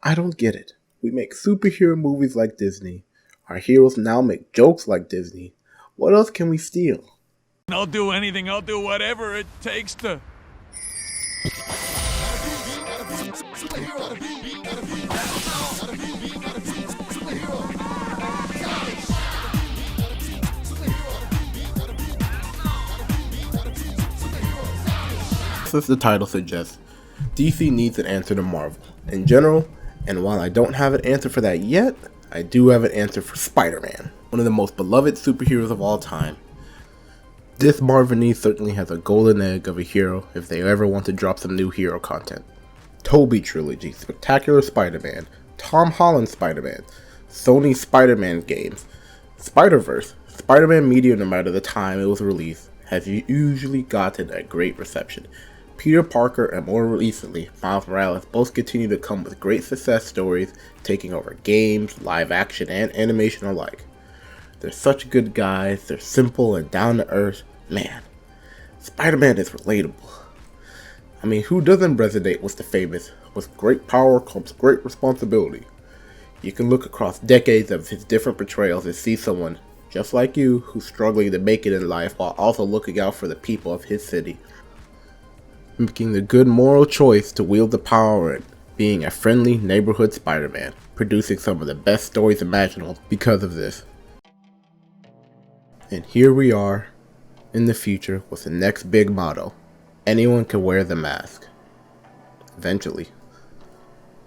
I don't get it. We make superhero movies like Disney. Our heroes now make jokes like Disney. What else can we steal? I'll do anything, I'll do whatever it takes to... As the title suggests, DC needs an answer to Marvel in general, and while I don't have an answer for that yet, I do have an answer for Spider-Man, one of the most beloved superheroes of all time. This Marvel need certainly has a golden egg of a hero if they ever want to drop some new hero content. Tobey Trilogy, Spectacular Spider-Man, Tom Holland Spider-Man, Sony Spider-Man games, Spider-Verse, Spider-Man media no matter the time it was released, has usually gotten a great reception. Peter Parker and more recently, Miles Morales both continue to come with great success stories, taking over games, live action, and animation alike. They're such good guys, they're simple and down to earth. Man, Spider-Man is relatable. I mean, who doesn't resonate with the famous, with great power comes great responsibility? You can look across decades of his different portrayals and see someone, just like you, who's struggling to make it in life while also looking out for the people of his city. Making the good moral choice to wield the power and being a friendly neighborhood Spider-Man, producing some of the best stories imaginable because of this. And here we are, in the future, with the next big motto: anyone can wear the mask. Eventually.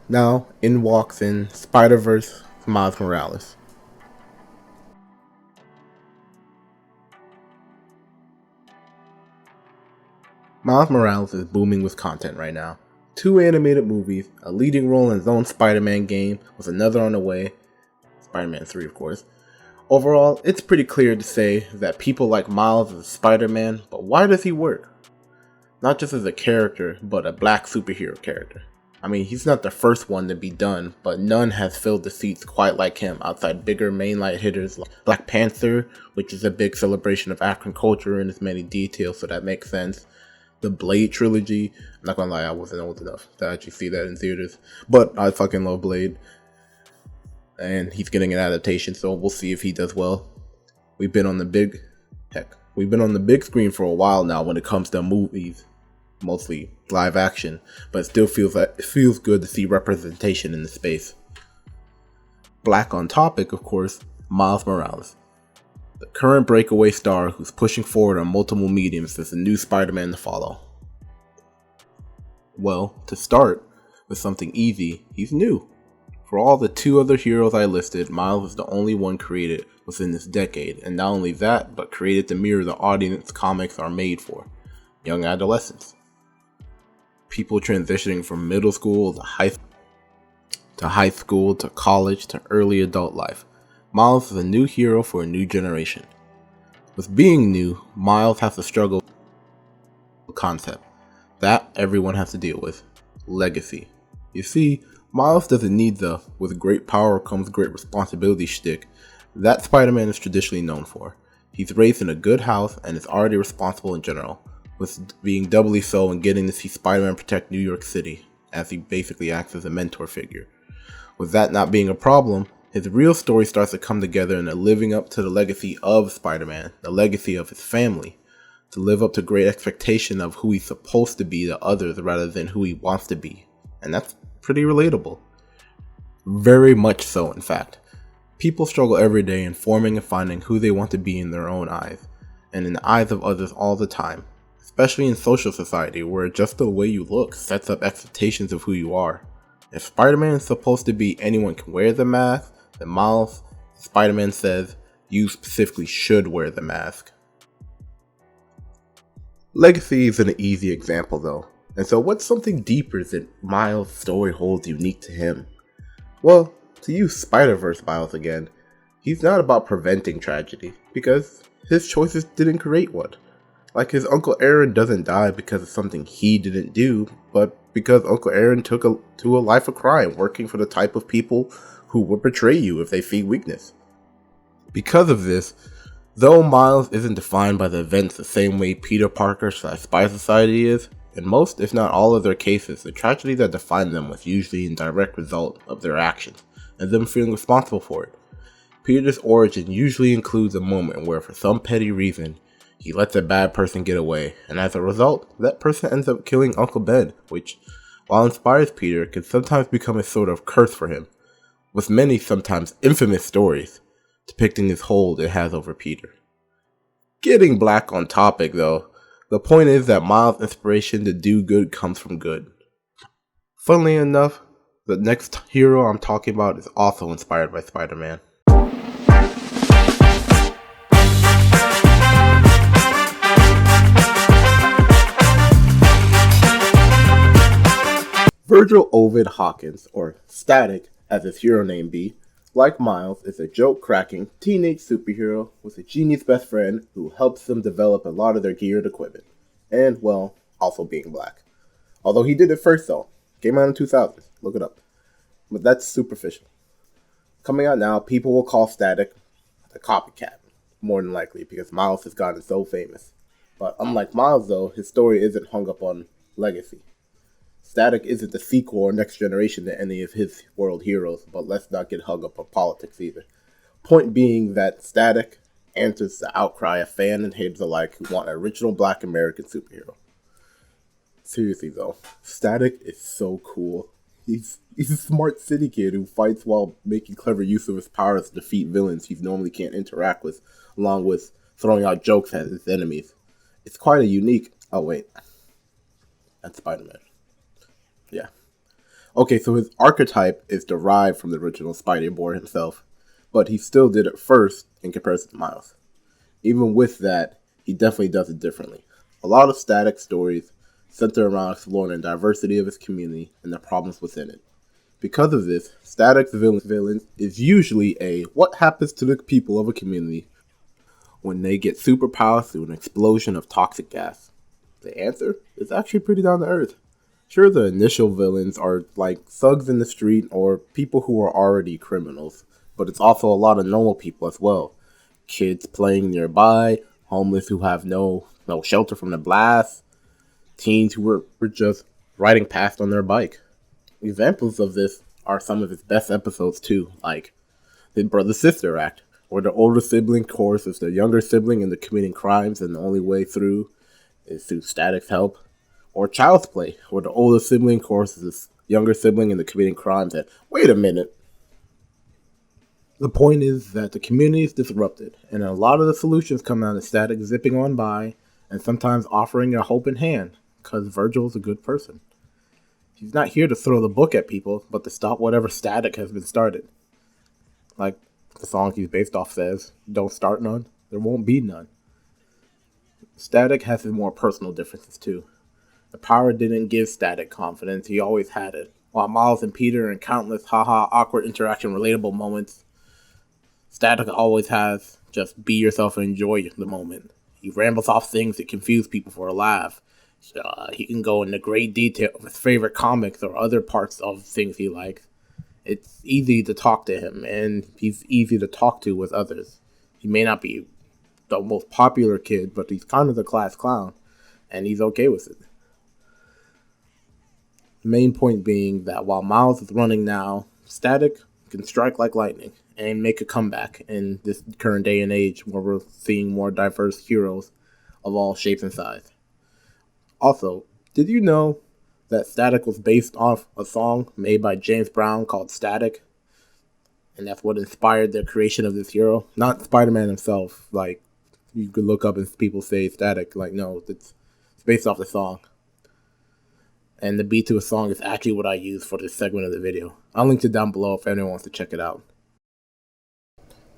Now, in walks in Spider-Verse Miles Morales. Miles Morales is booming with content right now. 2 animated movies, a leading role in his own Spider-Man game, with another on the way, Spider-Man 3 of course. Overall, it's pretty clear to say that people like Miles as Spider-Man, but why does he work? Not just as a character, but a black superhero character. I mean, he's not the first one to be done, but none has filled the seats quite like him outside bigger mainline hitters like Black Panther, which is a big celebration of African culture in its many details, so that makes sense. The Blade trilogy, I'm not gonna lie, I wasn't old enough to actually see that in theaters, but I fucking love Blade. And he's getting an adaptation, so we'll see if he does well. We've been on the big screen for a while now when it comes to movies, mostly live action, but it feels good to see representation in the space. Black on topic, of course, Miles Morales, the current breakaway star who's pushing forward on multiple mediums as the new Spider-Man to follow. Well, to start with something easy, he's new. For all the 2 other heroes I listed, Miles is the only one created within this decade, and not only that, but created to mirror the audience comics are made for: young adolescents. People transitioning from middle school to high school to college to early adult life. Miles is a new hero for a new generation. With being new, Miles has to struggle with a concept that everyone has to deal with: legacy. You see, Miles doesn't need the "with great power comes great responsibility" shtick that Spider-Man is traditionally known for. He's raised in a good house and is already responsible in general, with being doubly so in getting to see Spider-Man protect New York City, as he basically acts as a mentor figure. With that not being a problem, his real story starts to come together in a living up to the legacy of Spider-Man, the legacy of his family, to live up to great expectation of who he's supposed to be to others rather than who he wants to be. And that's pretty relatable. Very much so, in fact. People struggle every day in forming and finding who they want to be in their own eyes, and in the eyes of others all the time, especially in social society where just the way you look sets up expectations of who you are. If Spider-Man is supposed to be anyone can wear the mask, then Miles, Spider-Man says, you specifically should wear the mask. Legacy is an easy example though, and so what's something deeper that Miles' story holds unique to him? Well, to use Spider-Verse Miles again, he's not about preventing tragedy, because his choices didn't create one. Like his Uncle Aaron doesn't die because of something he didn't do, but because Uncle Aaron took to a life of crime, working for the type of people who would betray you if they see weakness. Because of this, though Miles isn't defined by the events the same way Peter Parker / Spy Society is, In most, if not all of their cases, the tragedy that defined them was usually a direct result of their actions, and them feeling responsible for it. Peter's origin usually includes a moment where, for some petty reason, he lets a bad person get away, and as a result, that person ends up killing Uncle Ben, which, while inspires Peter, can sometimes become a sort of curse for him, with many sometimes infamous stories depicting his hold it has over Peter. Getting black on topic, though, the point is that Miles' inspiration to do good comes from good. Funnily enough, the next hero I'm talking about is also inspired by Spider-Man. Virgil Ovid Hawkins, or Static as his hero name be, like Miles, is a joke-cracking teenage superhero with a genius best friend who helps them develop a lot of their geared equipment. And, well, also being black. Although he did it first though. Came out in 2000. Look it up. But that's superficial. Coming out now, people will call Static a copycat. More than likely, because Miles has gotten so famous. But unlike Miles though, his story isn't hung up on legacy. Static isn't the sequel or next generation to any of his world heroes, but let's not get hung up on politics either. Point being that Static answers the outcry of fans and haters alike who want an original black American superhero. Seriously though, Static is so cool. He's a smart city kid who fights while making clever use of his powers to defeat villains he normally can't interact with, along with throwing out jokes at his enemies. It's quite a unique... Oh wait, that's Spider-Man. Yeah. Okay, so his archetype is derived from the original Spidey-Boy himself, but he still did it first in comparison to Miles. Even with that, he definitely does it differently. A lot of Static stories center around exploring the diversity of his community and the problems within it. Because of this, Static's villain is usually a what happens to the people of a community when they get superpowers through an explosion of toxic gas. The answer is actually pretty down to earth. Sure, the initial villains are like thugs in the street or people who are already criminals, but it's also a lot of normal people as well. Kids playing nearby, homeless who have no shelter from the blast, teens who were just riding past on their bike. Examples of this are some of his best episodes too, like the brother-sister act, where the older sibling coerces the younger sibling into committing crimes and the only way through is through Static's help. Or Child's Play, where the older sibling coerces his younger sibling into committing crimes and, wait a minute. The point is that the community is disrupted, and a lot of the solutions come out of Static zipping on by, and sometimes offering a helping hand, because Virgil's a good person. He's not here to throw the book at people, but to stop whatever static has been started. Like the song he's based off says, don't start none, there won't be none. Static has his more personal differences too. The power didn't give Static confidence, he always had it. While Miles and Peter in countless haha awkward interaction relatable moments, Static always has just be yourself and enjoy the moment. He rambles off things that confuse people for a laugh. He can go into great detail of his favorite comics or other parts of things he likes. It's easy to talk to him, and he's easy to talk to with others. He may not be the most popular kid, but he's kind of the class clown, and he's okay with it. The main point being that while Miles is running now, Static can strike like lightning and make a comeback in this current day and age where we're seeing more diverse heroes of all shapes and sizes. Also, did you know that Static was based off a song made by James Brown called Static? And that's what inspired the creation of this hero? Not Spider-Man himself. Like, you could look up and people say Static. Like, no, it's based off the song. And the beat to a song is actually what I use for this segment of the video. I'll link it down below if anyone wants to check it out.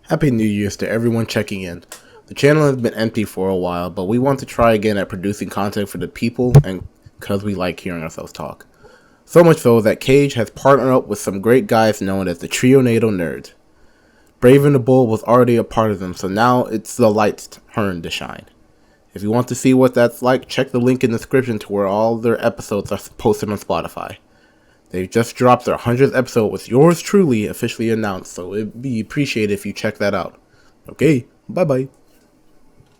Happy New Year's to everyone checking in. The channel has been empty for a while, but we want to try again at producing content for the people and because we like hearing ourselves talk. So much so that C.A.G.E has partnered up with some great guys known as the Trionado Nerds. Brave and the Bull was already a part of them, so now it's the light's turn to shine. If you want to see what that's like, check the link in the description to where all their episodes are posted on Spotify. They've just dropped their 100th episode with yours truly officially announced, so it'd be appreciated if you check that out. Okay, bye bye.